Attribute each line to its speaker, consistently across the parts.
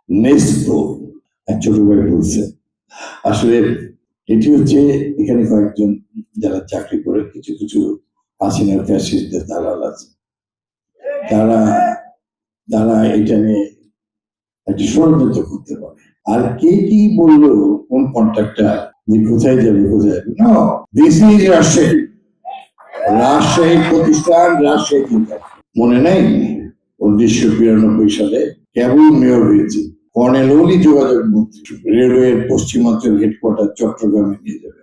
Speaker 1: NESCO এক ছোট ভাই বলছে। আসলে এটি হচ্ছে এখানে কয়েকজন যারা চাকরি করে কিছু কিছু হাসিনার ফ্যাসিস্টদের দালাল আছে, তারা তারা এটা নিয়ে একটা ষড়যন্ত্র করতে পারে। আর কে কি বললো কোন কন্ট্রাক্টর যে কোথায় যাবে না, দিস ইজ রাজশাহী। রাজশাহী প্রতিষ্ঠান রাজশাহী মনে নাই 1992 সালে কেবল মেয়র হয়েছে, কর্নেল ওলি যোগাযোগ মন্ত্রী, রেলওয়ের পশ্চিমাঞ্চল হেডকোয়ার্টার চট্টগ্রামে নিয়ে যাবে।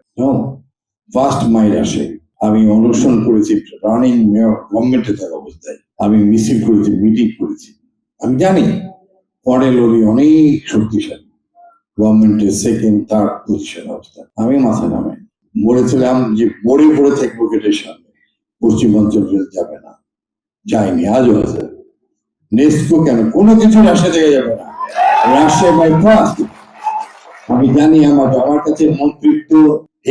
Speaker 1: ফার্স্ট মাই রাজশাহী। আমি অনুসরণ করেছি রানিং মেয়র গভর্নমেন্টে থাকা অবস্থায়, আমি মিছিল করেছি, মিটিং করেছি। আমি জানি কর্নেল ওলি অনেক শক্তিশালী, গভর্নমেন্টের সেকেন্ড থার্ড পজিশন অবস্থা। আমি মাথা নামাই বলেছিলাম যে পড়ে পড়ে থাকবো গেটের সামনে, পশ্চিমাঞ্চল রেল যাবে না, যায়নি, আজও আছে। নেস্কো কেন, কোনো কিছু রাজশাহী থেকে যাবে না, রাজশাহী বাই ফার্স্ট। আমি জানি আমার কাছে মন্ত্রিত্ব,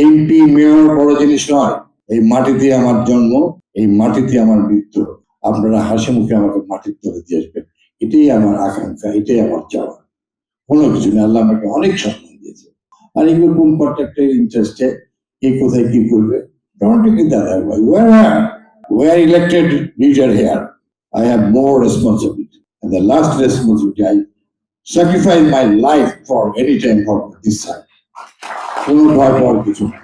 Speaker 1: এমপি, মেয়র বড় জিনিস নয়। এই মাটিতে আমার জন্ম, এই মাটিতে আমার মৃত্যু। আপনারা হাসি মুখে আমাকে মাটির তলে দিয়ে আসবেন, এটাই আমার আকাঙ্ক্ষা, এটাই আমার চাওয়া, কোনো কিছু নেই। আল্লাহ আমাকে অনেক সম্মান দিয়েছে। আর এগুলো কোন কন্ট্রাক্টের ইন্টারেস্টে কে কোথায় কি করবে, we are elected leader here. I have more responsibility, and the last responsibility I sacrifice my life for any time for this side. কোনো ভয় পাওয়ার কিছু নেই।